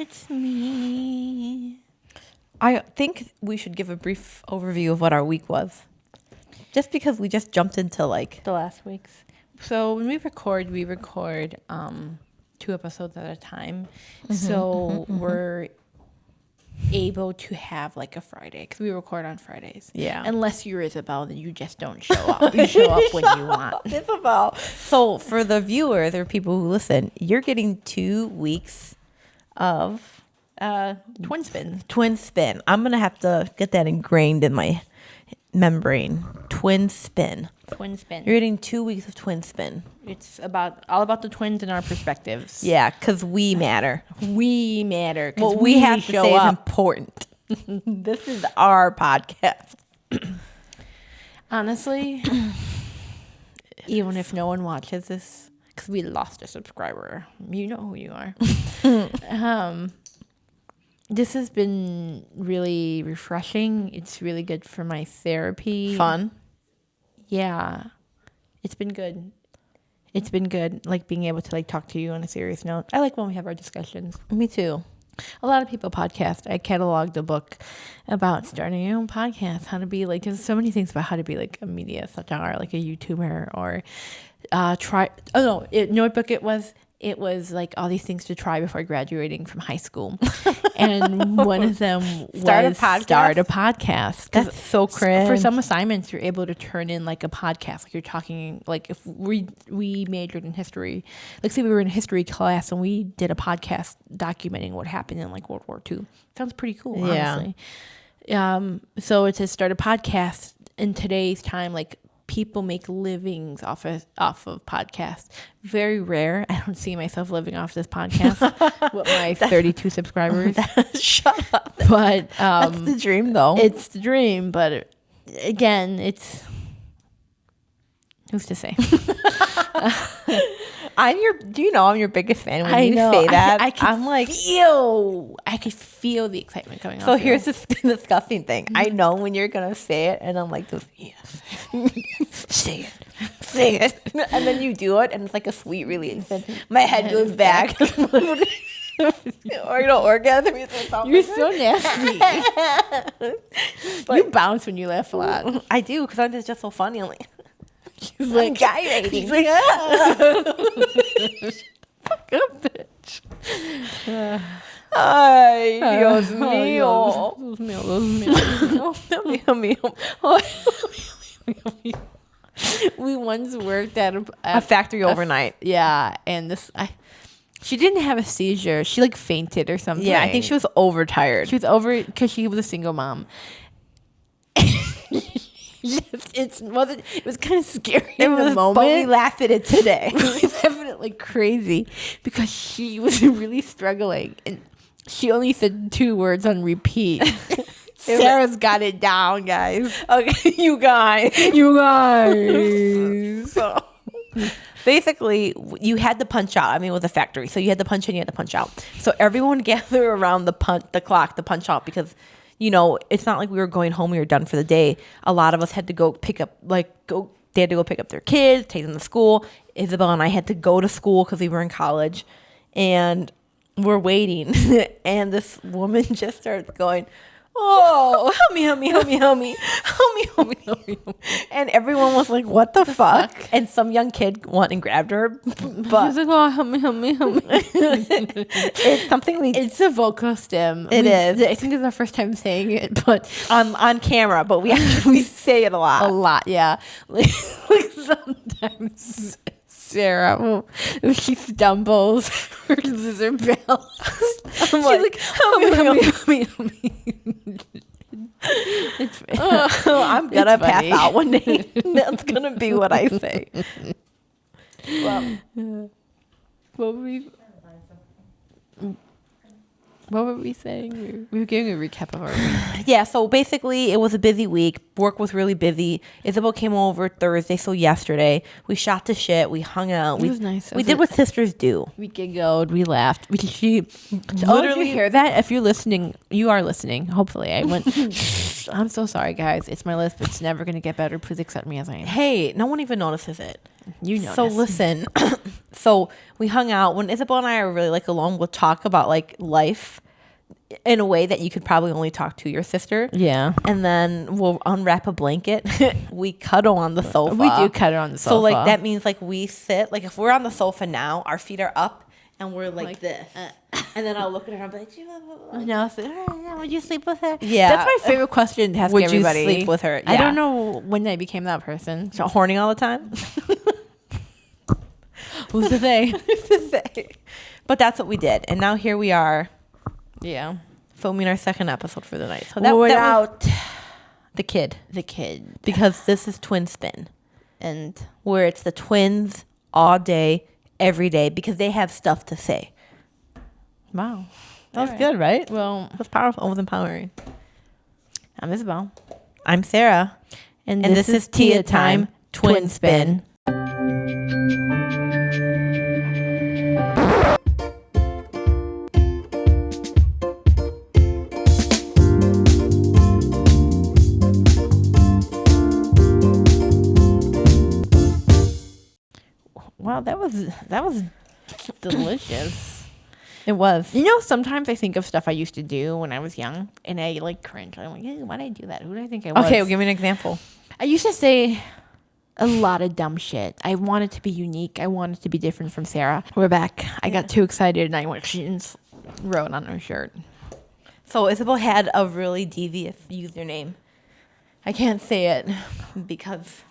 it's me. I think we should give a brief overview of what our week was. Just because we just jumped into like The last week's. So when we record 2 episodes at a time. So we're able to have like a Friday because we record on Fridays. Yeah. Unless you're Isabel, then you just don't show up. You show up when you want. Isabel. So for the viewers or people who listen, you're getting 2 weeks of Twin spin. twin spin. I'm going to have to get that ingrained in my membrane. Twin spin. Twin spin. You're getting 2 weeks of twin spin. It's all about the twins and our perspectives. Yeah, because we matter. We matter. What we have to show say is up. important. This is our podcast. Honestly, even if no one watches this, because we lost a subscriber, you know who you are. This has been really refreshing. It's really good for my therapy. Fun. Yeah, it's been good. It's been good, like being able to like talk to you on a serious note. I like when we have our discussions. Me too. A lot of people podcast. I cataloged a book about starting your own podcast, how to be like, there's so many things about how to be like a media star, like a YouTuber, or you know what book it was? It was like all these things to try before graduating from high school. And one of them was start a podcast. That's so cringe. For some assignments, you're able to turn in like a podcast. Like you're talking, like if we majored in history, like say we were in a history class and we did a podcast documenting what happened in like World War II. Sounds pretty cool, honestly. So it says start a podcast. In today's time, like people make livings off of podcasts. Very rare. I don't see myself living off this podcast with my 32 subscribers. Shut up. But that's the dream, though. It's the dream, but again, it's who's to say? I'm your biggest fan when you know. say that. I could feel the excitement coming out. So here's the disgusting thing. I know when you're gonna say it, and I'm like, yes, say it, and then you do it, and it's like a sweet release, and my head goes back. Or you know, orgasm. You're so nasty. You bounce when you laugh a lot. I do because I'm just so funny. I'm like, He's like gyrating. He's like, fuck up, bitch. Ay, Dios mío. Dios mío. We once worked at a factory overnight. Yeah, and she didn't have a seizure. She like fainted or something. Yeah, I think she was overtired. She was over because she was a single mom. It was kind of scary in the moment. But we laugh at it today. It was definitely crazy because she was really struggling and she only said 2 words on repeat. Sarah's got it down, guys. Okay, you guys. So basically, you had to punch out. I mean, it was a factory, so you had to punch in, you had to punch out. So everyone gathered around the clock to punch out because, you know, it's not like we were going home, we were done for the day. A lot of us had to go pick up, they had to go pick up their kids, take them to school. Isabel and I had to go to school because we were in college, and we're waiting. And this woman just starts going, oh, help me. And everyone was like, what the fuck? And some young kid went and grabbed her. But She's like, oh, help me. it's something It's a vocal stem. It is. I think it's our first time saying it, but on camera, but we say it a lot. a lot, yeah. Like sometimes Sarah, if she stumbles or loses her balance, she's like, help me. I'm gonna pass out one day. That's gonna be what I say. Well, what were we saying? We were giving a recap of our week. Yeah, so basically it was a busy week. Work was really busy. Isabel came over Thursday, so yesterday. We shot the shit. We hung out. It was nice. We did what sisters do. We giggled. We laughed. She literally hear that. If you're listening, you are listening. Hopefully, I went. I'm so sorry, guys. It's my list. It's never gonna get better. Please accept me as I am. Hey, no one even notices it. You know. So listen, so we hung out when Isabel and I are really like alone. We'll talk about like life in a way that you could probably only talk to your sister. Yeah. And then we'll unwrap a blanket. We cuddle on the sofa. We do cuddle on the sofa. So like that means like we sit, like if we're on the sofa now, our feet are up and we're like this. And then I'll look at her and be like, No, so, yeah, would you sleep with her? Yeah. That's my favorite question to ask Would you everybody. sleep with her? I Yeah. don't know when I became that person. so horny all the time. Who's to say? Who's to say? But that's what we did. And now here we are Yeah. filming our second episode for the night. So That was without the kid. the kid. Because this is Twin Spin, And where it's the twins all day, every day, because they have stuff to say. wow. That was All right. good, right? Well, It was powerful. It was empowering. I'm Isabel. I'm Sarah. And, And this is Tia Time Twin Spin. Wow, that was delicious. It was. You know, sometimes I think of stuff I used to do when I was young, and I like cringe. I'm like, hey, why did I do that? Who did I think I was? Okay, well, give me an example. I used to say a lot of dumb shit. I wanted to be unique. I wanted to be different from Sarah. We're back. I got too excited, and I went jeans, wrote on her shirt. So Isabel had a really devious username. I can't say it because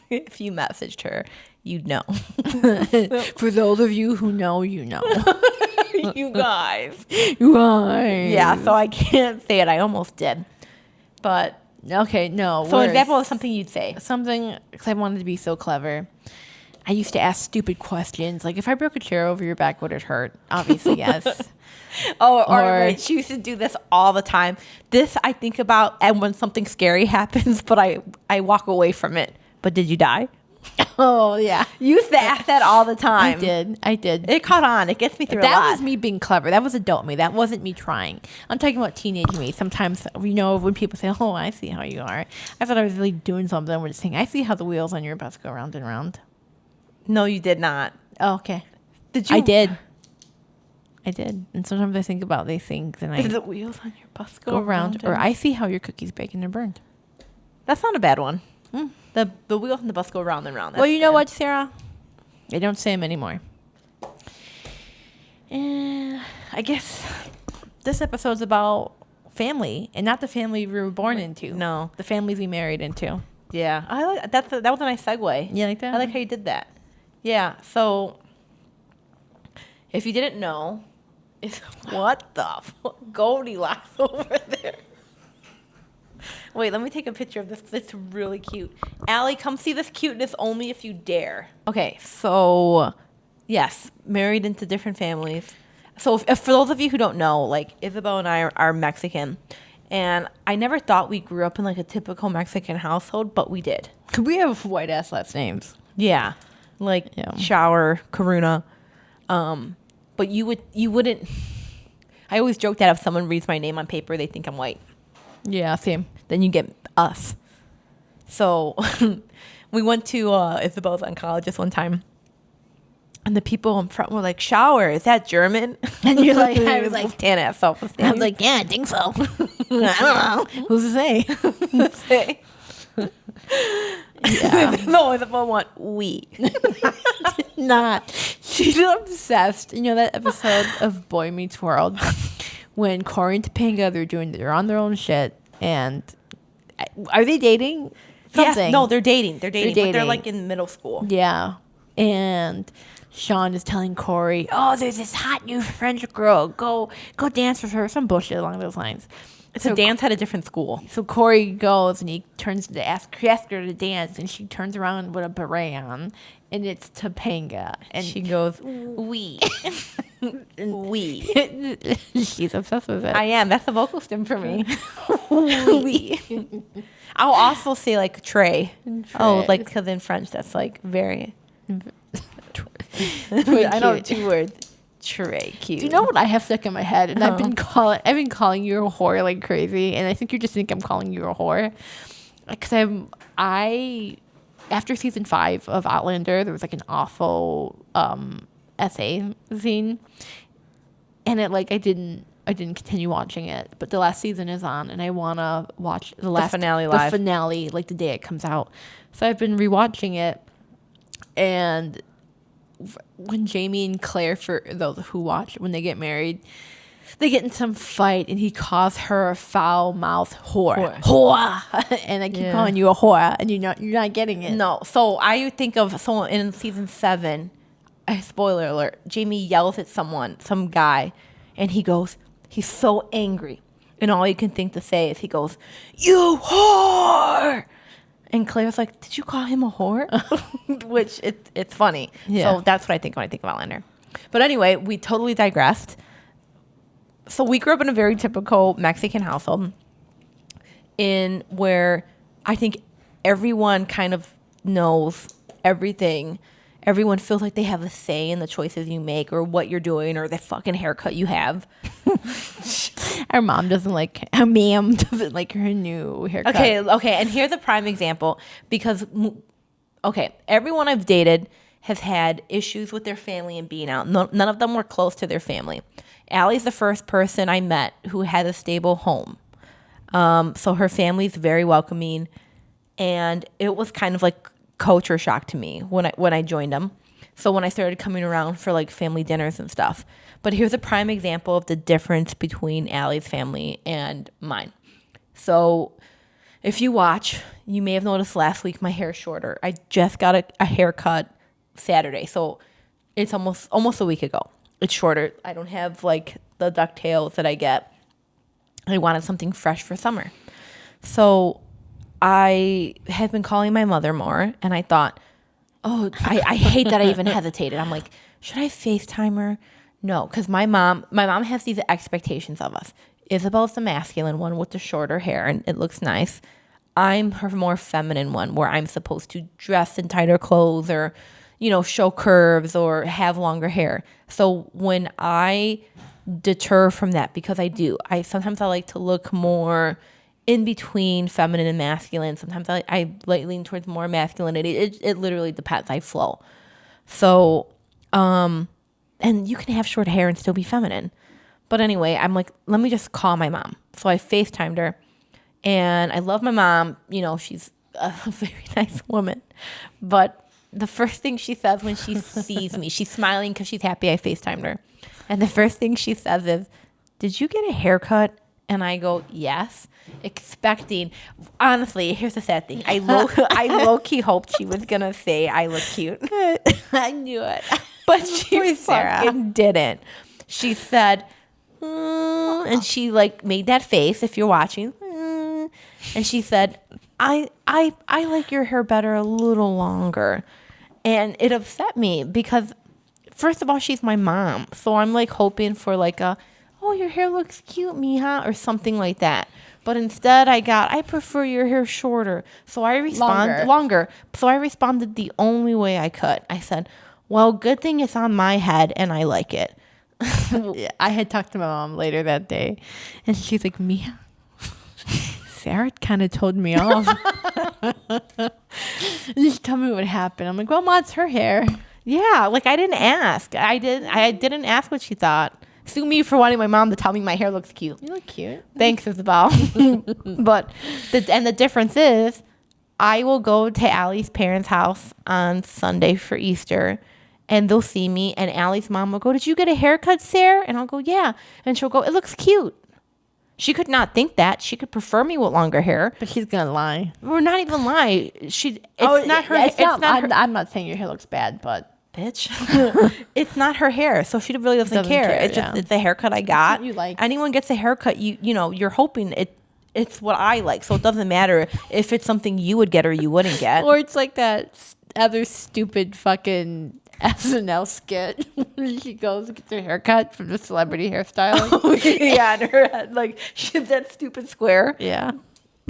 if you messaged her, you'd know. For those of you who know, you know. You guys. Right. Yeah, so I can't say it. I almost did. But Okay, no. so worse. example of something you'd say. Something, because I wanted to be so clever. I used to ask stupid questions. Like, if I broke a chair over your back, would it hurt? Obviously, yes. Or Or- right, she used to do this all the time. This I think about and when something scary happens, but I walk away from it. But did you die? Oh, yeah. You used to ask that all the I time. did. It caught on. It gets me through a That lot. was me being clever. That was adult me. That wasn't me trying. I'm talking about teenage me. Sometimes, you know, when people say, oh, I see how you are. I thought I was really doing something. We're just saying, I see how the wheels on your bus go round and round. No, you did not. Oh, okay. Did you? I did. And sometimes I think about these things and I Did the wheels on your bus go around. Or I see how your cookies bake and they're burned. That's not a bad one. Mm. The wheels on the bus go round and round. Well, you know what, Sarah? I don't say them anymore. I guess this episode's about family, and not the family we were born into. No. The families we married into. Yeah, I like that was a nice segue. You like that? I like how you did that. Yeah. So, if you didn't know, it's what the Goldilocks over there. Wait, let me take a picture of this. It's really cute. Allie, come see this cuteness only if you dare. Okay, so yes, married into different families. So if for those of you who don't know, like Isabel and I are Mexican, and I never thought we grew up in like a typical Mexican household, but we did. We have white ass last names. Yeah, like Yeah. Shower, Karuna. But you wouldn't. I always joke that if someone reads my name on paper, they think I'm white. Yeah, same. Then you get us. So we went to Isabel's oncologist one time, and the people in front were like, "Shower, is that German?" And you're like, I was like, "Tan ass self-esteem." I was like, yeah, I think so. I don't know. Who's to say? Yeah. No, Isabel went, "We." Not. She's obsessed. You know that episode of Boy Meets World when Corey and Topanga they're on their own shit, and are they dating? Something. Yes, no, they're dating. They're dating. But they're dating. like in middle school. Yeah. And Sean is telling Corey, "Oh, there's this hot new French girl. Go dance with her." Some bullshit along those lines. So dance at a different school. So Corey goes and he turns to ask her to dance, and she turns around with a beret on, and it's Topanga, and She goes, "We." We. she's obsessed with it. I am. That's the vocal stem for me. We. I'll also say like Trey. Oh, like because in French that's like very. I know cute. 2 words. Trey, cute. Do you know what I have stuck in my head? And I've been calling you a whore like crazy, and I think you just think I'm calling you a whore, because I after season 5 of Outlander, there was like an awful essay scene, and it like I didn't continue watching it. But the last season is on, and I wanna watch the finale live. The finale like the day it comes out. So I've been rewatching it, and when Jamie and Claire, for those who watch, when they get married, they get in some fight, and he calls her a foul mouth whore. And I keep calling you a whore, and you're not getting it. No. So I think of someone in season 7. Spoiler alert. Jamie yells at some guy, and he's so angry, and all you can think to say is he goes, "You whore!" And Claire's like, "Did you call him a whore?" Which it's funny. Yeah. So that's what I think when I think of Outlander. But anyway, we totally digressed. So we grew up in a very typical Mexican household, in where I think everyone kind of knows everything. Everyone feels like they have a say in the choices you make, or what you're doing, or the fucking haircut you have. Our mom doesn't like. Our ma'am doesn't like her new haircut. Okay. And here's a prime example, because, everyone I've dated has had issues with their family and being out. None of them were close to their family. Allie's the first person I met who had a stable home. So her family's very welcoming, and it was kind of like culture shock to me when I joined them. So when I started coming around for like family dinners and stuff. But here's a prime example of the difference between Allie's family and mine. So if you watch, you may have noticed last week my hair's shorter. I just got a haircut Saturday, so it's almost a week ago. It's shorter. I don't have like the ducktails that I get. I wanted something fresh for summer. So I have been calling my mother more, and I thought, I hate that I even hesitated. I'm like, should I FaceTime her? No, because my mom has these expectations of us. Isabel's the masculine one with the shorter hair, and it looks nice. I'm her more feminine one, where I'm supposed to dress in tighter clothes, or, show curves, or have longer hair. So when I deter from that, because I sometimes I like to look more in between feminine and masculine. Sometimes I lean towards more masculinity. It literally depends. I flow. So, and you can have short hair and still be feminine. But anyway, I'm like, let me just call my mom. So I FaceTimed her, and I love my mom. She's a very nice woman. But the first thing she says when she sees me, she's smiling because she's happy I FaceTimed her. And the first thing she says is, "Did you get a haircut?" And I go, "Yes," expecting. Honestly, here's the sad thing. I low-key hoped she was going to say I look cute. I knew it. But she fucking didn't. She said, and she like made that face, if you're watching. And she said, I like your hair better a little longer. And it upset me because, first of all, she's my mom. So I'm like hoping for like "Oh, your hair looks cute, mija," or something like that. But instead I prefer your hair shorter. So I responded longer. So I responded the only way I could. I said, "Well, good thing it's on my head and I like it." Yeah, I had talked to my mom later that day, and she's like, "Mia, Sarah kind of told me off." Just tell me what happened. I'm like, "Well, Ma, it's her hair." Yeah, like I didn't ask. I didn't ask what she thought. Sue me for wanting my mom to tell me my hair looks cute. You look cute. Thanks, Isabel. But the difference is, I will go to Allie's parents' house on Sunday for Easter, and they'll see me, and Allie's mom will go, "Did you get a haircut, Sarah?" And I'll go, "Yeah." And she'll go, "It looks cute." She could not think that. She could prefer me with longer hair. But she's gonna lie. We're not even lie. It's not her. It's not her. I'm not saying your hair looks bad, but bitch, it's not her hair, so she really doesn't care. It's just it's a haircut I got. You like. Anyone gets a haircut, you're hoping it's what I like, so it doesn't matter if it's something you would get or you wouldn't get. Or it's like that other stupid fucking SNL skit when she goes to get her haircut from the celebrity hairstylist. Yeah, in her head, like she's that stupid square. Yeah.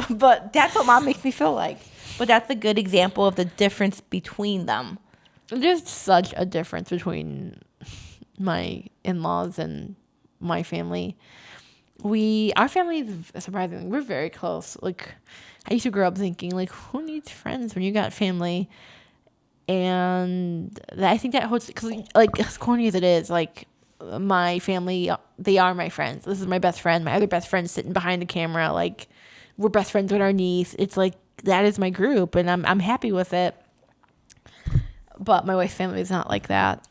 But that's what mom makes me feel like. But that's a good example of the difference between them. There's such a difference between my in-laws and my family. our family is surprisingly, we're very close. Like, I used to grow up thinking, like, who needs friends when you got family? And I think that holds, because, like, as corny as it is, like, my family, they are my friends. This is my best friend. My other best friend sitting behind the camera. Like, we're best friends with our niece. It's like, that is my group, and I'm happy with it. But my wife's family is not like that.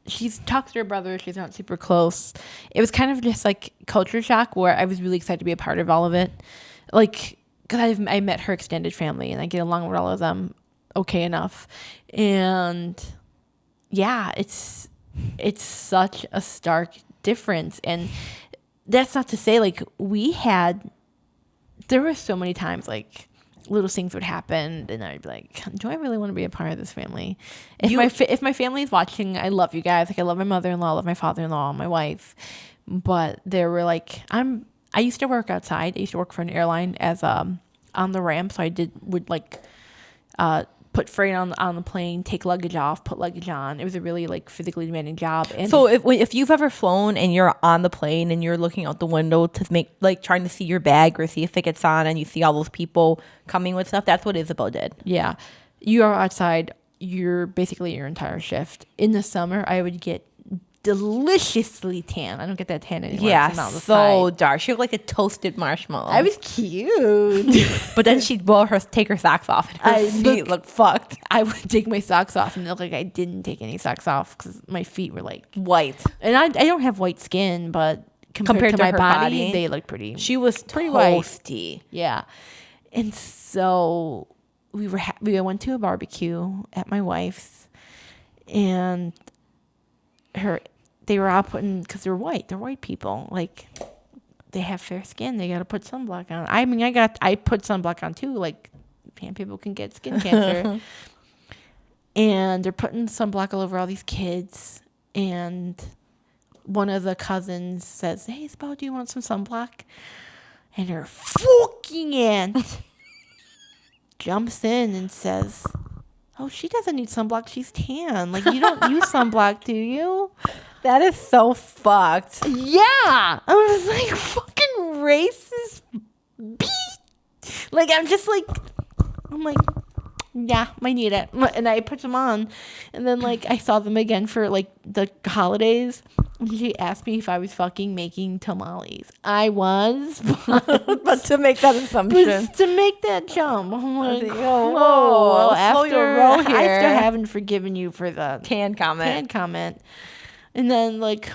She's talked to her brother. She's not super close. It was kind of just like culture shock, where I was really excited to be a part of all of it. Like, because I met her extended family and I get along with all of them okay enough. And yeah, it's such a stark difference. And that's not to say, like, there were so many times, like, little things would happen and I'd be like, do I really want to be a part of this family? If my family is watching, I love you guys. Like, I love my mother-in-law, I love my father-in-law, my wife. But there were, like, I used to work outside. I used to work for an airline as on the ramp. So I would put freight on the plane, take luggage off, put luggage on. It was a really, like, physically demanding job. And so if you've ever flown and you're on the plane and you're looking out the window to make, like, trying to see your bag or see if it gets on, and you see all those people coming with stuff, that's what Isabel did. Yeah. You are outside. You're basically your entire shift. In the summer, I would get deliciously tan. I don't get that tan anymore. Yeah, so dark. She looked like a toasted marshmallow. I was cute. But then she'd take her socks off and her feet looked fucked. I would take my socks off and it looked like I didn't take any socks off because my feet were, like, white. And I don't have white skin, but compared to my her body, they look pretty. She was pretty toasty. white. Yeah. And so we went to a barbecue at my wife's, and they were all putting, because they're white people, like, they have fair skin, they got to put sunblock on. I mean, I put sunblock on too, like, people can get skin cancer. And they're putting sunblock all over all these kids, and one of the cousins says, hey, Isabel, do you want some sunblock? And her fucking aunt jumps in and says, oh, she doesn't need sunblock, she's tan. Like, you don't use sunblock, do you? That is so fucked. Yeah. I was like, fucking racist beat. Like, I'm like, yeah, I need it. And I put them on. And then, like, I saw them again for, like, the holidays. And she asked me if I was fucking making tamales. I was. But to make that assumption. To make that jump. I'm like, whoa. Slow your roll here. I still haven't forgiven you for the tan comment. And then, like,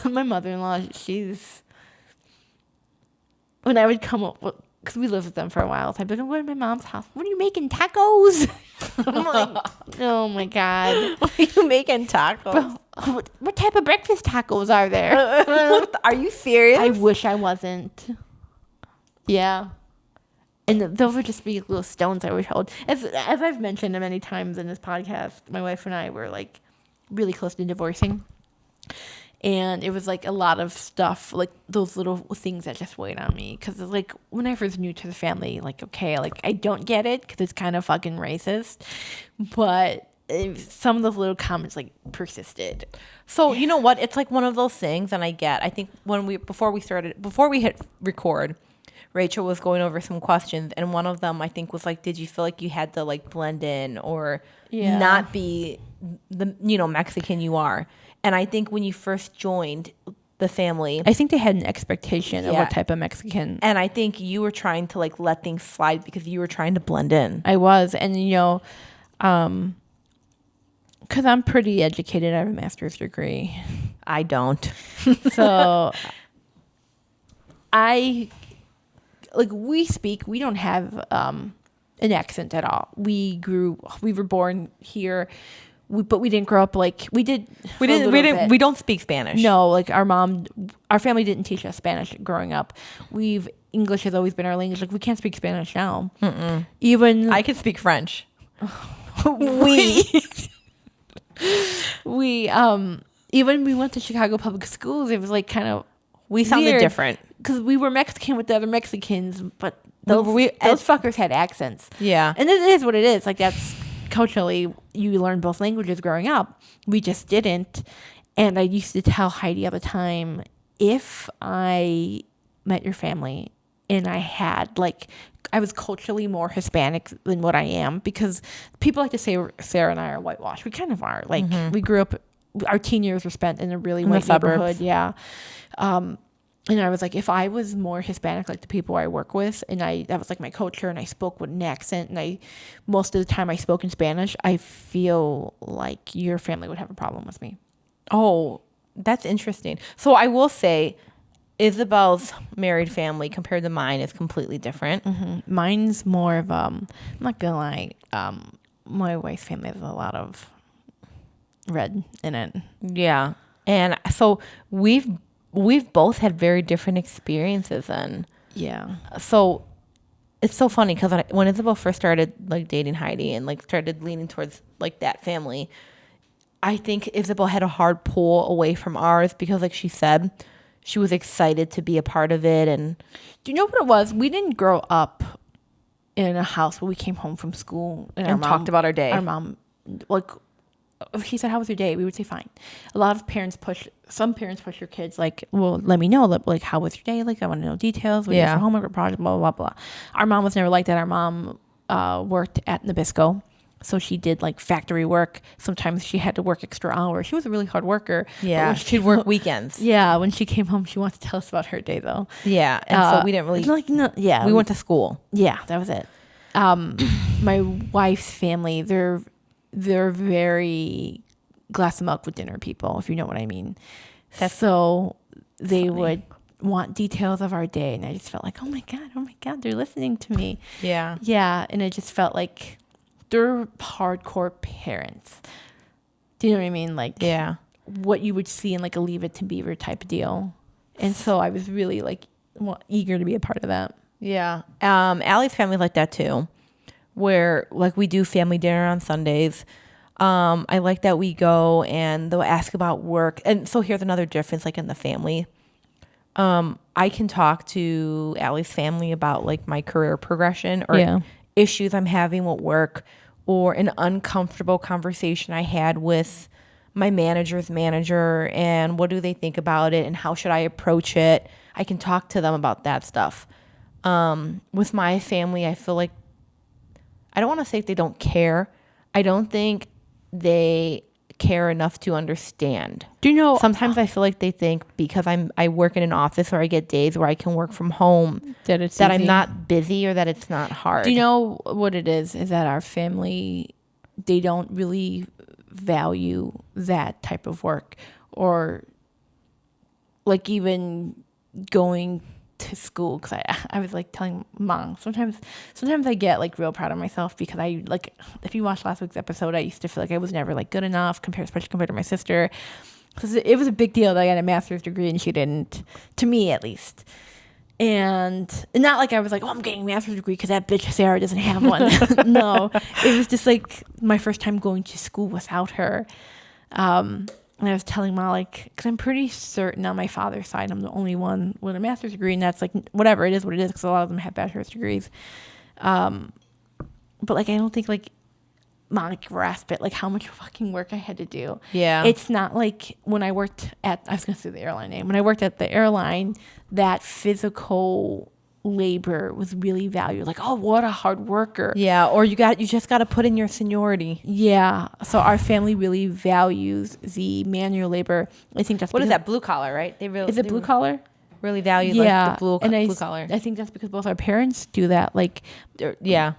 my mother-in-law, when I would come up, because we lived with them for a while, so I'd be like, I'm going to my mom's house. What are you making, tacos? I'm like, oh, my God. What are you making, tacos? Bro, what type of breakfast tacos are there? Are you serious? I wish I wasn't. Yeah. And those would just be little stones I would hold. As I've mentioned many times in this podcast, my wife and I were, like, really close to divorcing. And it was, like, a lot of stuff, like, those little things that just weighed on me. Because, like, when I first new to the family, like, okay, like, I don't get it because it's kind of fucking racist. But some of those little comments, like, persisted. So, you know what? It's, like, one of those things, and I think before we hit record, Rachel was going over some questions, and one of them, I think, was, like, did you feel like you had to, like, blend in or not be the, Mexican you are? And I think when you first joined the family, I think they had an expectation of what type of Mexican. And I think you were trying to, like, let things slide because you were trying to blend in. I was. And, because I'm pretty educated. I have a master's degree. I don't. So we don't have an accent at all. We were born here. But we didn't grow up like we did. We don't speak Spanish. No, like our family didn't teach us Spanish growing up. English has always been our language. Like, we can't speak Spanish now. Mm-mm. Even I can speak French. Even we went to Chicago public schools. It was, like, kind of we sounded different because we were Mexican with the other Mexicans, but those fuckers had accents. Yeah, and it is what it is. Like, that's. Culturally, you learn both languages growing up. We just didn't. And I used to tell Heidi all the time, if I met your family and I was culturally more Hispanic than what I am, because people like to say Sarah and I are whitewashed. We kind of are. Like, we grew up, our teen years were spent in a really In the white neighborhood. suburbs. Yeah. And I was like, if I was more Hispanic, like the people I work with, and that was like my culture, and I spoke with an accent, and most of the time I spoke in Spanish, I feel like your family would have a problem with me. Oh, that's interesting. So I will say, Isabel's married family compared to mine is completely different. Mine's more of I'm not gonna lie, my wife's family has a lot of red in it. Yeah. And so we've both had very different experiences then. Yeah. So it's so funny because when Isabel first started like dating Heidi and like started leaning towards like that family, I think Isabel had a hard pull away from ours because, like she said, she was excited to be a part of it. And Do you know what it was? We didn't grow up in a house where we came home from school And talked about our day. Our mom, like, if she said, "How was your day?" we would say, "Fine." A lot of some parents push your kids, like, "Well, let me know, like, how was your day? Like, I want to know details. What you did for homework or project, blah, blah, blah." Our mom was never like that. Our mom worked at Nabisco. So she did like factory work. Sometimes she had to work extra hours. She was a really hard worker. Yeah, she'd work weekends. Yeah, when she came home, she wanted to tell us about her day, though. Yeah, and so we didn't really like no, yeah. We went to school. Yeah, that was it. My wife's family, they're very glass of milk with dinner people, if you know what I mean. So they would want details of our day, and I just felt like, oh my god, they're listening to me. Yeah, Yeah, and it just felt like they're hardcore parents. Do you know what I mean? Like, yeah, what you would see in like a Leave It to Beaver type of deal. And so I was really like eager to be a part of that. yeah. Allie's family like that too, where like we do family dinner on Sundays. I like that we go and they'll ask about work. And so here's another difference, like in the family. I can talk to Allie's family about like my career progression or issues I'm having with work, or an uncomfortable conversation I had with my manager's manager, and what do they think about it and how should I approach it. I can talk to them about that stuff. With my family, I feel like, I don't want to say they don't care. I don't think they care enough to understand. Do you know? Sometimes I feel like they think because I work in an office or I get days where I can work from home that I'm not busy or that it's not hard. Do you know what it is? Is that our family, they don't really value that type of work, or like even going to school, because I was like telling Mom, sometimes I get like real proud of myself, because I like, if you watched last week's episode, I used to feel like I was never like good enough especially compared to my sister, because it was a big deal that I got a master's degree and she didn't, to me at least. And not like I was like, oh, I'm getting a master's degree because that bitch Sarah doesn't have one. No, it was just like my first time going to school without her. And I was telling Ma, like, because I'm pretty certain on my father's side, I'm the only one with a master's degree, and that's like, whatever, it is what it is, because a lot of them have bachelor's degrees. But like, I don't think like Ma grasped it, like how much fucking work I had to do. Yeah. It's not like when I worked at, I was going to say the airline name, when I worked at the airline, that physical labor was really valued. Like, oh, what a hard worker. Yeah, or you just got to put in your seniority. Yeah. So our family really values the manual labor. I think that's what is that, blue collar, right? They really is it blue collar? Really value like the blue collar. I think that's because both our parents do that. Like, yeah,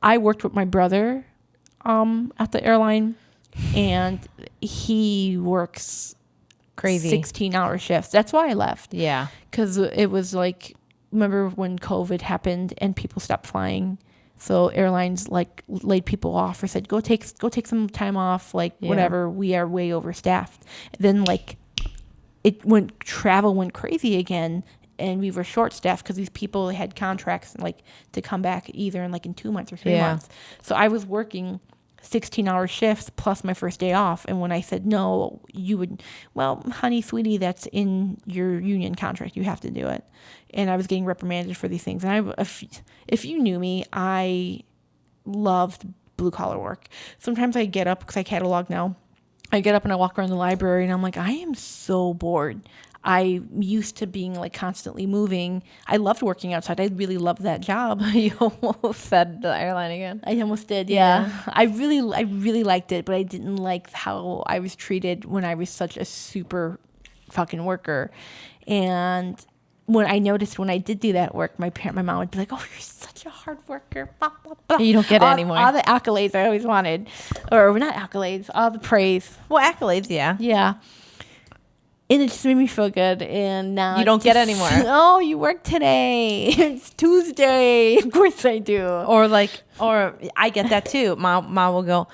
I worked with my brother at the airline, and he works crazy 16-hour shifts. That's why I left. Yeah, because it was like, remember when COVID happened and people stopped flying, so airlines like laid people off or said go take some time off, like whatever, we are way overstaffed. Then like travel went crazy again, and we were short staffed because these people had contracts like to come back either in like in 2 months or 3 months. So I was working 16-hour shifts plus my first day off, and when I said no, you would, well, honey, sweetie, that's in your union contract, you have to do it. And I was getting reprimanded for these things. And if you knew me, I loved blue collar work. Sometimes I get up because I catalog now, I get up and I walk around the library and I'm like, I am so bored. I'm used to being like constantly moving. I loved working outside. I really loved that job. You almost said the airline again. I almost did, yeah. I really liked it, but I didn't like how I was treated when I was such a super fucking worker. And when I noticed when I did do that work, my mom would be like, "Oh, you're such a hard worker." Blah, blah, blah. You don't get it anymore. All the accolades I always wanted, or not accolades, all the praise. Well, accolades, yeah. Yeah. And it just made me feel good. And now You don't get anymore. Oh, you work today. It's Tuesday. Of course I do. Or I get that too. Mom will go,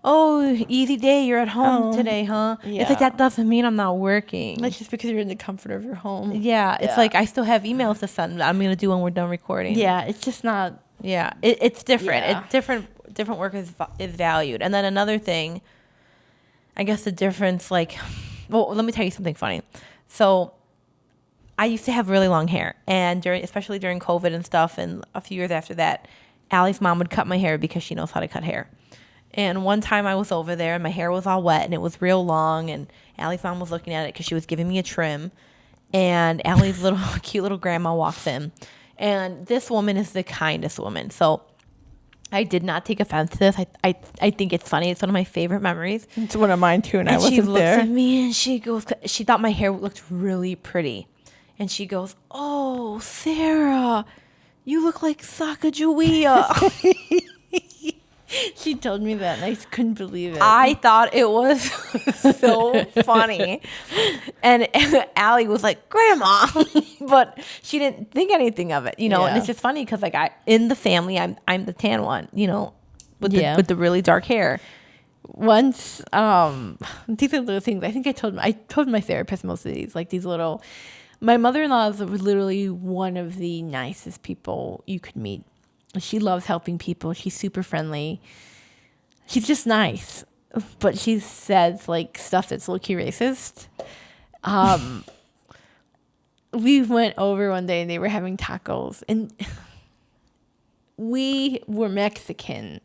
"Oh, easy day. You're at home today, huh?" Yeah. It's like, that doesn't mean I'm not working. That's just because you're in the comfort of your home. Yeah, it's like I still have emails to send that I'm going to do when we're done recording. Yeah, it's just not. Yeah, it's different. Yeah. It's different work is valued. And then another thing, I guess the difference, like, well, let me tell you something funny. So I used to have really long hair, and especially during COVID and stuff, and a few years after that, Allie's mom would cut my hair because she knows how to cut hair. And one time I was over there, and my hair was all wet, and it was real long, and Allie's mom was looking at it because she was giving me a trim, and Allie's little cute little grandma walks in, and this woman is the kindest woman. So I did not take offense to this. I think it's funny. It's one of my favorite memories. It's one of mine too, and I And she wasn't looks there. at me and she goes, she thought my hair looked really pretty. And she goes, "Oh, Sarah, you look like Sacagawea." She told me that, and I just couldn't believe it. I thought it was so funny. And Allie was like, "Grandma," but she didn't think anything of it, you know. And Yeah. it's just funny because, like, in the family, I'm the tan one, you know, with the really dark hair. Once, these are little things. I think I told my therapist most of these, like these little. My mother-in-law is literally one of the nicest people you could meet. She loves helping people. She's super friendly. She's just nice, but she says like stuff that's low-key racist. We went over one day and they were having tacos, and we were Mexican,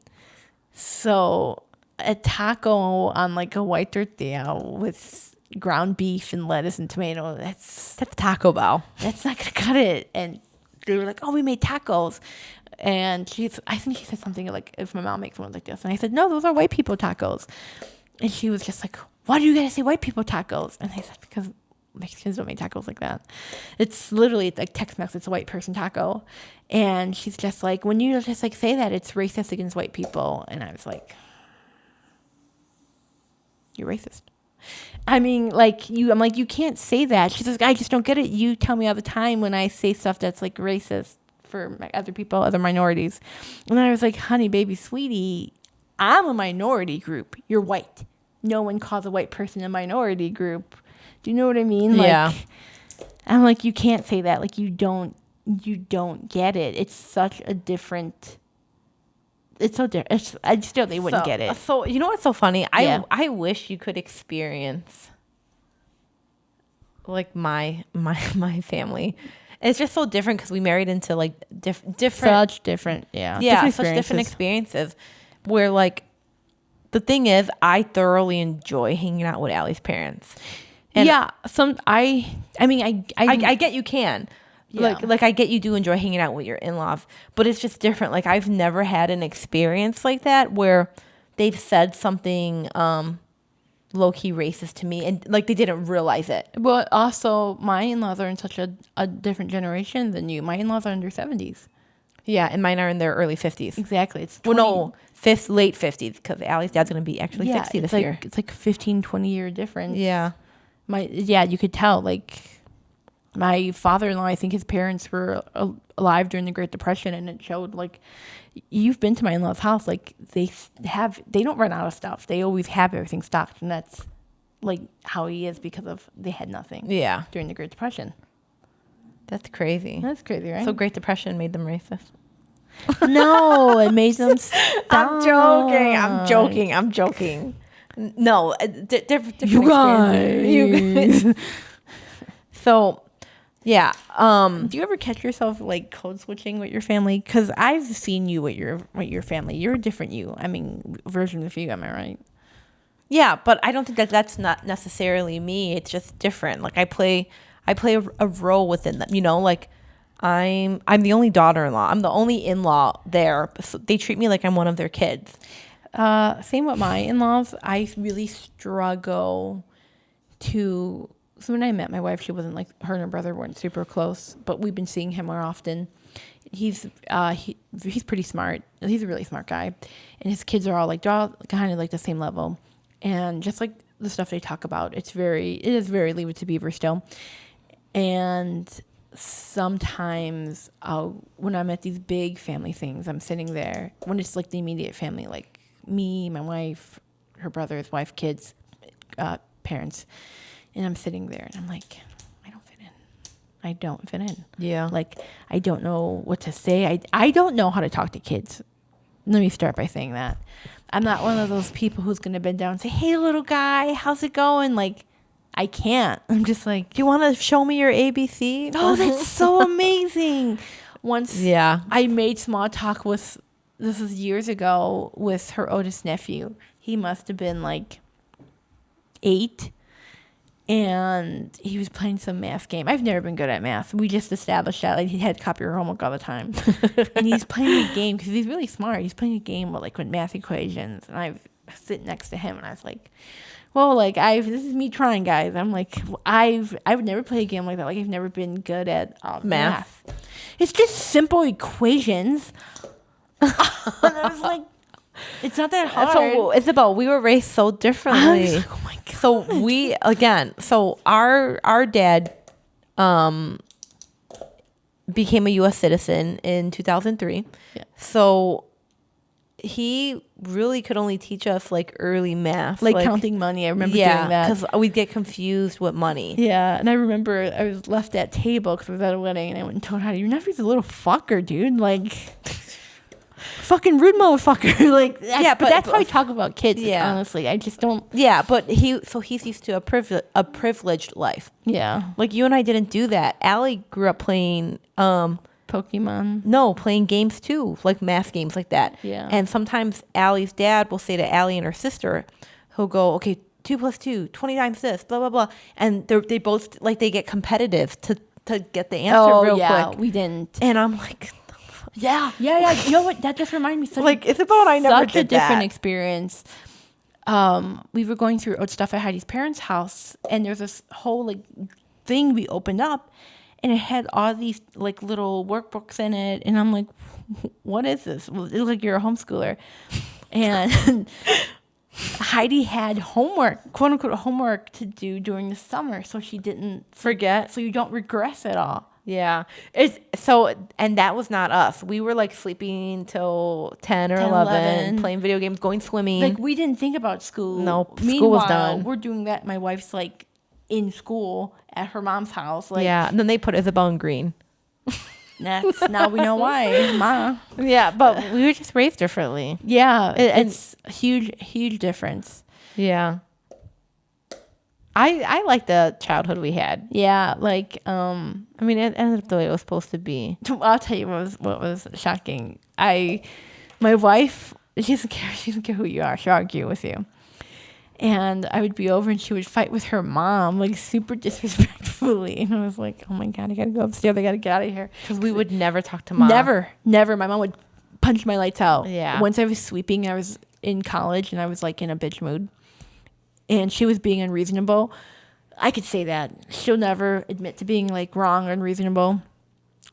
so a taco on like a white tortilla with ground beef and lettuce and tomato, that's Taco Bell. not gonna cut it. And they were like, "Oh, we made tacos." And I think she said something like, "If my mom makes one like this." And I said, "No, those are white people tacos." And she was just like, "Why do you gotta say white people tacos?" And I said, "Because Mexicans don't make tacos like that. It's literally like Tex-Mex. It's a white person taco." And she's just like, "When you just like say that, it's racist against white people." And I was like, "You're racist." I mean, I'm like, "You can't say that." She says, "I just don't get it. You tell me all the time when I say stuff that's like racist for other people, other minorities." And then I was like, "Honey, baby, sweetie, I'm a minority group. You're white. No one calls a white person a minority group." Do you know what I mean? Yeah. Like, I'm like, "You can't say that. Like, you don't get it. It's such a different. It's so different. I just feel they wouldn't get it." So you know what's so funny? Yeah. I wish you could experience like my family. It's just so different because we married into like different. Such different, yeah. Yeah, such different experiences. Where like the thing is, I thoroughly enjoy hanging out with Allie's parents. And yeah, I get you can. Yeah. Like I get you do enjoy hanging out with your in-laws, but it's just different. Like I've never had an experience like that where they've said something low-key racist to me and like they didn't realize it. Well, also, my in-laws are in such a different generation than you. My in-laws are in their 70s. Yeah, and mine are in their early 50s. Exactly. It's Well, no, late 50s because Allie's dad's going to be actually 60 this year. It's like 15, 20-year difference. Yeah. You could tell. Like, my father-in-law, I think his parents were alive during the Great Depression, and it showed, like, you've been to my in-laws' house. Like, they don't run out of stuff. They always have everything stocked, and that's, like, how he is because they had nothing. Yeah. During the Great Depression. That's crazy. That's crazy, right? So Great Depression made them racist. No, it made them stop. I'm joking. No, different You experiences. guys. So, yeah. Do you ever catch yourself like code switching with your family? Because I've seen you with your family. You're a different you. I mean, version of you. Am I right? Yeah, but I don't think that that's not necessarily me. It's just different. Like I play a role within them. You know, like I'm the only daughter-in-law. I'm the only in-law there. So they treat me like I'm one of their kids. Same with my in-laws. I really struggle to. So when I met my wife, she wasn't like, her and her brother weren't super close, but we've been seeing him more often. He's pretty smart. He's a really smart guy, and his kids are all like, they're all kind of like the same level, and just like the stuff they talk about, it is very Leave It to Beaver still. And sometimes when I'm at these big family things, I'm sitting there when it's like the immediate family, like me, my wife, her brother, his wife, kids, parents, and I'm sitting there and I'm like, I don't fit in. Yeah. Like, I don't know what to say. I don't know how to talk to kids. Let me start by saying that. I'm not one of those people who's going to bend down and say, hey, little guy, how's it going? Like, I can't. I'm just like, Do you want to show me your ABC? oh, that's so amazing. Once Yeah. I made small talk with, this was years ago, with her oldest nephew. He must have been like 8. And he was playing some math game. I've never been good at math. We just established that. Like, he had to copy her homework all the time. And he's playing a game because he's really smart. He's playing a game with math equations. And I sit next to him and I was like, well, like this is me trying, guys. I'm like, I've never played a game like that. Like, I've never been good at math. It's just simple equations. And I was like, it's not that hard. So Isabel, we were raised so I differently. was like, oh my God. So our dad became a U.S. citizen in 2003. Yeah. So he really could only teach us like early math, Like counting money. I remember doing that. because we'd get confused with money. Yeah, and I remember I was left at table because I was at a wedding, and I went and told Heidi, your nephew's a little fucker, dude. Like, fucking rude motherfucker. Like, Yeah, but that's how we talk about kids. Yeah. Honestly, I just don't. Yeah, but he's used to a privileged life. Yeah, Like you and I didn't do that. Allie grew up playing Pokemon. playing games too, like math games like that. Yeah. And sometimes Allie's dad will say to Allie and her sister, he'll go, okay, 2 + 2, 20 times this, blah, blah, blah. And they both, like, they get competitive to get the answer real quick. We didn't. And I'm like, Yeah. You know what? That just reminded me. like, Isabel and I never such a did different that. experience. We were going through stuff at Heidi's parents' house, and there's this whole like thing we opened up, and it had all these like little workbooks in it, and I'm like, what is this? Well, it looks like you're a homeschooler. And Heidi had homework, quote unquote homework, to do during the summer, so she didn't forget, so you don't regress at all. Yeah. And that was not us. We were like sleeping till 10 or 11, playing video games, going swimming. Like, we didn't think about school. Nope, Meanwhile, school was done. We're doing that. My wife's like in school at her mom's house. Like, yeah. And then they put Isabel in green. now we know why, Ma. Yeah. But we were just raised differently. Yeah, And- it's a huge difference. Yeah. I like the childhood we had. Yeah, like I mean, it ended up the way it was supposed to be. I'll tell you what was shocking. My wife, she doesn't care who you are. She'll argue with you. And I would be over and she would fight with her mom, like super disrespectfully. And I was like, oh my God, I gotta go upstairs. I gotta get out of here. Because we would never talk to mom. Never. My mom would punch my lights out. Yeah. Once I was sweeping, I was in college and I was like in a bitch mood. And she was being unreasonable. I could say that. She'll never admit to being like wrong or unreasonable.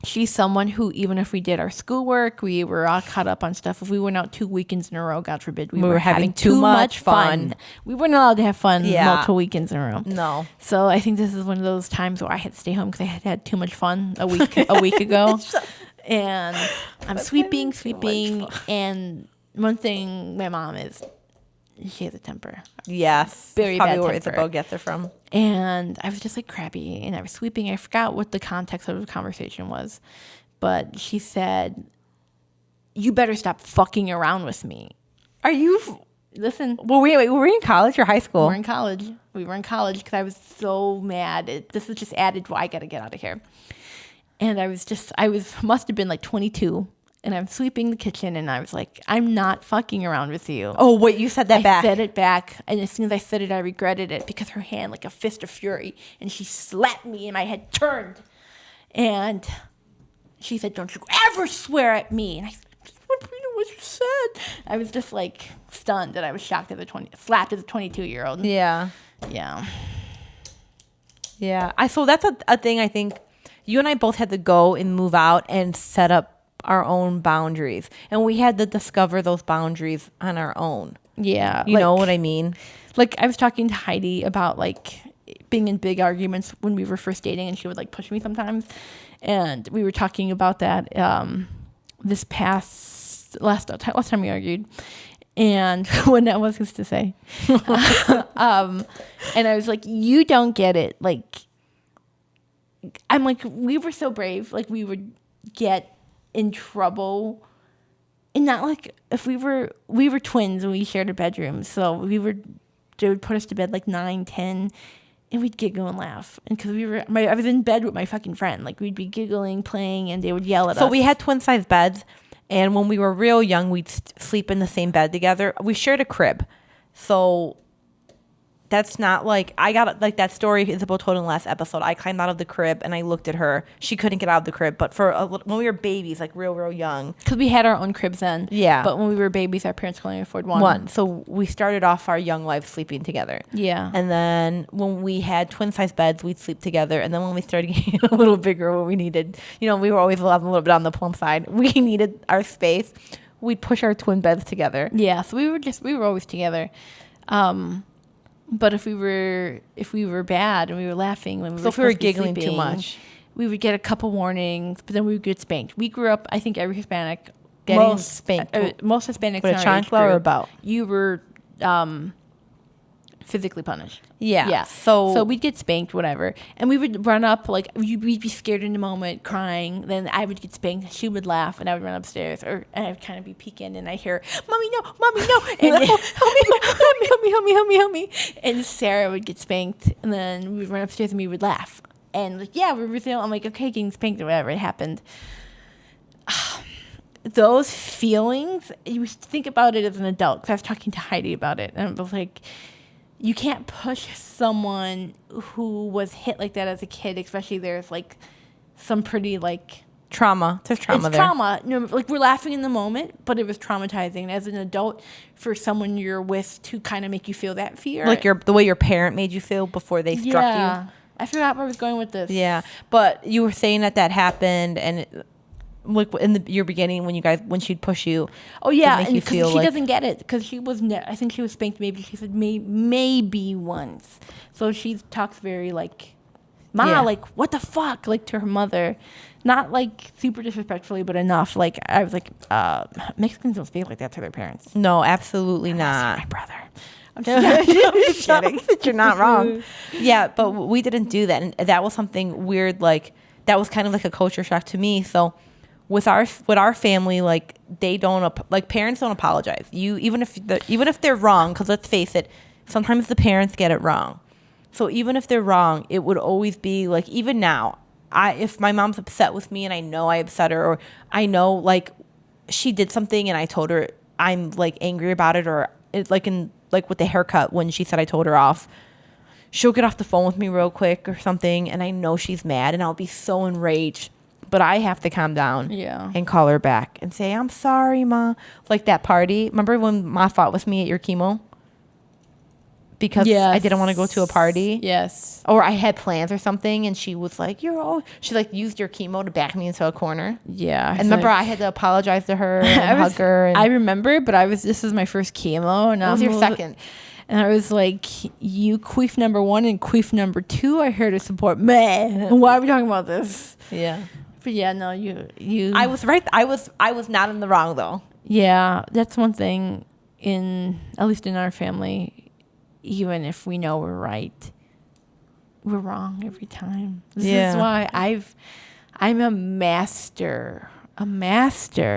She's someone who, even if we did our schoolwork, we were all caught up on stuff. If we went out 2 weekends in a row, God forbid, we were having too much fun. We weren't allowed to have fun multiple weekends in a row. No. So I think this is one of those times where I had to stay home because I had had too much fun a week ago. And I'm sweeping, and one thing my mom is, she has a temper. Yes. Very Probably bad where temper. Isabel gets it from. And I was just like crappy, and I was sweeping. I forgot what the context of the conversation was, but she said, "You better stop fucking around with me." Are you? Listen, Well, wait, were we in college or high school? we're in college. We were in college because I was so mad. This is just added. Well, I got to get out of here. And must have been like 22. and I'm sweeping the kitchen, and I was like, I'm not fucking around with you. Oh, wait, you said that I back. said it back, and as soon as I said it, I regretted it because her hand, like a fist of fury, and she slapped me, and my head turned. And she said, "Don't you ever swear at me." And I said, "What you said?" I was just like stunned, and I was shocked slapped as a 22-year-old. Yeah. Yeah. Yeah. So that's a thing I think you and I both had to go and move out and set up our own boundaries. And we had to discover those boundaries on our own. Yeah. You know what I mean? Like, I was talking to Heidi about, like, being in big arguments when we were first dating, and she would, like, push me sometimes. And we were talking about that this last time we argued. And when that was to say. And I was like, you don't get it. Like, I'm like, we were so brave. Like, we would get in trouble. And not like, if we were twins and we shared a bedroom. So they would put us to bed like 9, 10, and we'd giggle and laugh. And because I was in bed with my fucking friend. Like, we'd be giggling, playing, and they would yell at us. So we had twin size beds. And when we were real young, we'd sleep in the same bed together. We shared a crib. So that's not like, I got like that story Isabel told in the last episode. I climbed out of the crib and I looked at her. She couldn't get out of the crib. But when we were babies, like real young. Because we had our own cribs then. Yeah. But when we were babies, our parents could only afford one. So we started off our young life sleeping together. Yeah. And then when we had twin size beds, we'd sleep together. And then when we started getting a little bigger, when we needed, we were always a little bit on the plump side. We needed our space. We'd push our twin beds together. Yeah. So we were always together. But if we were bad and we were laughing when we were giggling too much, we would get a couple warnings, but then we would get spanked. We grew up, I think every Hispanic getting spanked. Most Hispanics with a chancla or a belt. You were physically punished. Yeah. So we'd get spanked, whatever, and we would run up, like we'd be scared in the moment, crying. Then I would get spanked. She would laugh, and I would run upstairs, and I would kind of be peeking, and I hear, "Mommy, no, and help me. And Sarah would get spanked, and then we would run upstairs, and we would laugh, and like, yeah, we were still. I'm like, okay, getting spanked or whatever, it happened. Those feelings, you think about it as an adult. Because I was talking to Heidi about it, and I was like, you can't push someone who was hit like that as a kid, especially there's like some pretty like trauma. There's trauma it's there. Trauma. Like we're laughing in the moment, but it was traumatizing as an adult for someone you're with to kind of make you feel that fear. Like the way your parent made you feel before they struck you. I forgot where I was going with this. Yeah, but you were saying that happened, and like in your beginning when she'd push you. Oh yeah, and because she doesn't get it because she was. I think she was spanked. Maybe she said maybe once. So she talks very like, like what the fuck, like to her mother, not like super disrespectfully, but enough. Like I was like, Mexicans don't speak like that to their parents. No, absolutely not. My brother. I'm just kidding. You're not wrong. Yeah, but we didn't do that, and that was something weird. Like that was kind of like a culture shock to me. So. With our family, like they don't parents don't apologize. Even if they're wrong, because let's face it, sometimes the parents get it wrong. So even if they're wrong, it would always be like, even now, if my mom's upset with me and I know I upset her, or I know like she did something and I told her I'm like angry about it, or it, like with the haircut when she said I told her off, she'll get off the phone with me real quick or something, and I know she's mad and I'll be so enraged. But I have to calm down and call her back and say, I'm sorry, Ma. Like that party. Remember when Ma fought with me at your chemo? Because I didn't want to go to a party? Yes. Or I had plans or something, and she was like, she like used your chemo to back me into a corner. Yeah. And remember, I had to apologize to her and hug her. And I remember, but this was my first chemo. And it was your second. And I was like, you queef number 1 and queef number 2 are here to support me. Why are we talking about this? Yeah. But yeah, no, you. I was right. I was not in the wrong though. Yeah, that's one thing at least in our family. Even if we know we're right, we're wrong every time. This is why I'm a master at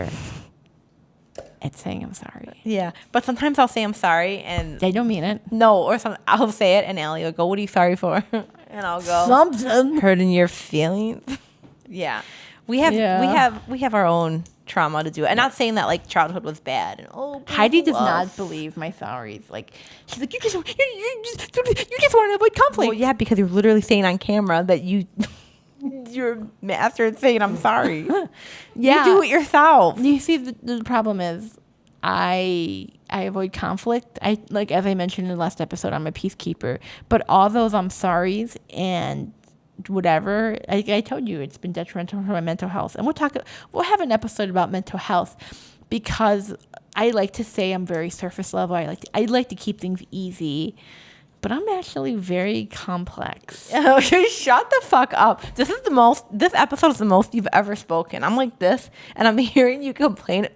saying I'm sorry. Yeah, but sometimes I'll say I'm sorry and they don't mean it. No, or I'll say it and Allie will go, "What are you sorry for?" And I'll go, "Something hurting your feelings." Yeah, we have our own trauma to do it. And not saying that like childhood was bad. And Heidi does love. not believe my sorries. Like she's like, you just want to avoid conflict. Well, yeah, because you're literally saying on camera that you're a master at saying I'm sorry. Yeah. You do it yourself. You see, the problem is, I avoid conflict. I like, as I mentioned in the last episode, I'm a peacekeeper. But all those I'm sorries and whatever, I told you it's been detrimental for my mental health. And we'll have an episode about mental health, because I like to say I'm very surface level. I like to keep things easy. But I'm actually very complex. Okay, shut the fuck up. This episode is the most you've ever spoken. I'm like this, and I'm hearing you complain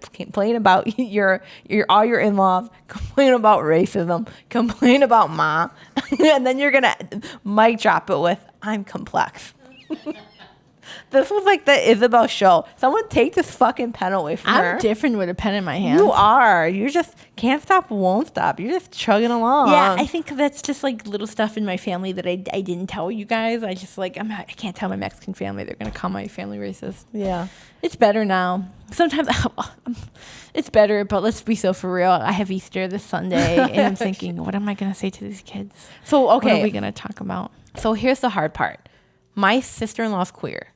about all your in-laws, complain about racism, complain about mom, and then you're gonna mic drop it with, I'm complex. This was like the Isabel show. Someone take this fucking pen away from her. I'm different with a pen in my hand. You are. You just can't stop, won't stop. You're just chugging along. Yeah, I think that's just like little stuff in my family that I didn't tell you guys. I just like, I can't tell my Mexican family. They're going to call my family racist. Yeah. It's better now. Sometimes it's better, but let's be so for real. I have Easter this Sunday, and I'm thinking, what am I going to say to these kids? So, okay. What are we going to talk about? So here's the hard part. My sister-in-law's queer.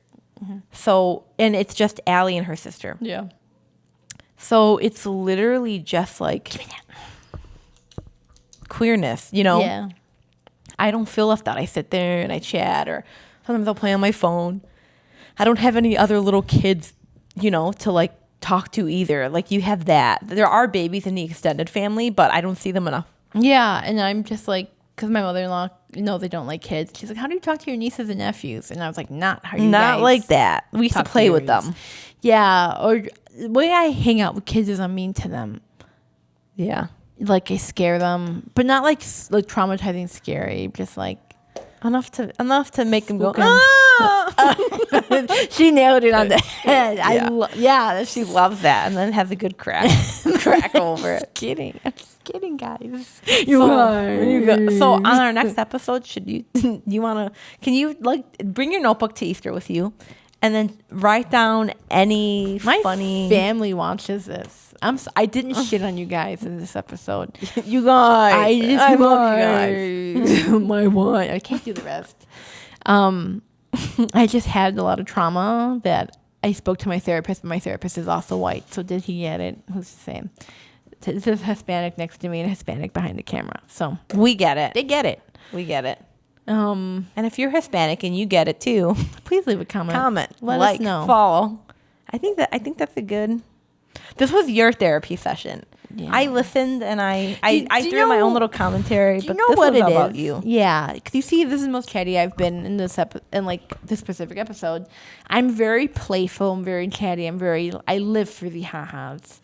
So, and it's just Allie and her sister. Yeah. So it's literally just like queerness, you know? Yeah. I don't feel left out. I sit there and I chat, or sometimes I'll play on my phone. I don't have any other little kids, you know, to like talk to either. Like you have that. There are babies in the extended family, but I don't see them enough. Yeah, and I'm just like, because my mother-in-law, they don't like kids. She's like, how do you talk to your nieces and nephews? And I was like, not how you Not guys like that. We used to talk play with yours. them. Yeah, or the way I hang out with kids is I'm mean to them. Yeah. Like I scare them, but not like traumatizing scary, just like Enough to make them go, Spoken. ah! she nailed it on the head. Yeah. She loves that, and then has a good crack over it. I'm just kidding, guys. So on our next episode, can you like bring your notebook to Easter with you, and then write down any My funny family watches this. I didn't shit on you guys in this episode. You guys. I love you guys. My one. I can't do the rest. I just had a lot of trauma that I spoke to my therapist, but my therapist is also white. So did he get it? Who's the same? This is Hispanic next to me and Hispanic behind the camera. So We get it. they get it. We get it. And And if you're Hispanic and you get it too, please leave a comment. Let like, us know. follow. I think that's a good. This was your therapy session. Yeah. I listened and I Do you threw my know- own little commentary. Do you But know this what was it about is? you. Yeah, because you see, this is the most chatty I've been in this in specific episode. I'm very playful. I'm very chatty. I live for the ha-has.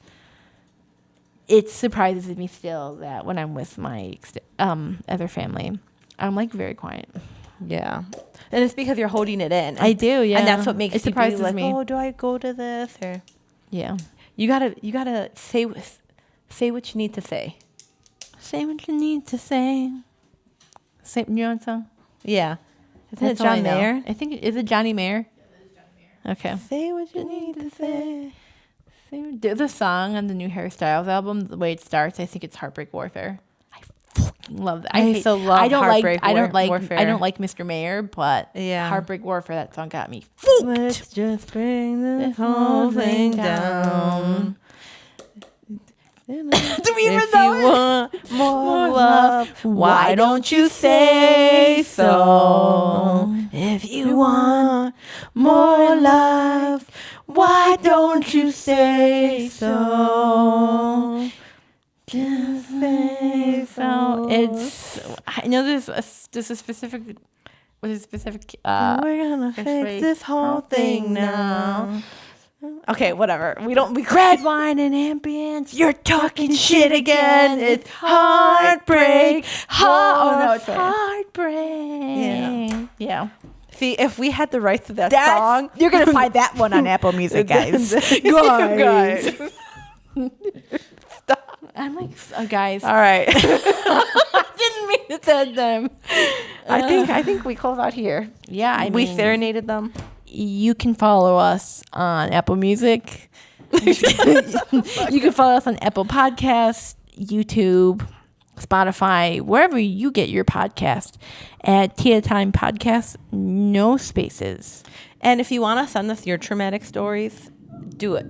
It surprises me still that when I'm with my other family, I'm like very quiet. Yeah, and it's because you're holding it in. I do, yeah. and that's what makes it you be surprises like, me. oh, do I go to this or? Yeah. You gotta say what you need to say. Say what you need to say. Say, you know what song? Yeah, isn't it That's all I John know. Mayer? I think is it Johnny Mayer? Okay. Say what you need to say. There's a song on the new Hairstyles album. The way it starts, I think it's "Heartbreak Warfare." I fucking love that. I so love I don't Heartbreak like. Warfare. I don't like Mr. Mayer, but Yeah. "Heartbreak Warfare." That song got me. Let's just bring this whole thing down. Do we even If know you it? want more love, why don't you say so? If you want more love, why don't you say so? Just say so. It's. I know there's a specific. With a specific. We're gonna fix fix this whole thing now. Okay, whatever. We Red wine and ambience. You're talking shit again. It's heartbreak. Oh no, it's Warfare. heartbreak. Yeah. See, if we had the rights to that song, You're gonna find that one on Apple Music, guys. Guys. I'm like, guys. All right. I didn't mean to tell them. I think we close out here. Yeah, We serenaded them. You can follow us on Apple Music, You can follow us on Apple Podcasts, YouTube, Spotify, wherever you get your podcast at Tia Time Podcast, no spaces. And if you want to send us your traumatic stories, do it.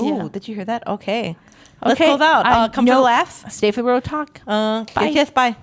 Ooh, Yeah. did you hear that? Okay. Let's Okay, close out. Come for the laughs. Stay for the road talk. Bye. Kiss. Bye.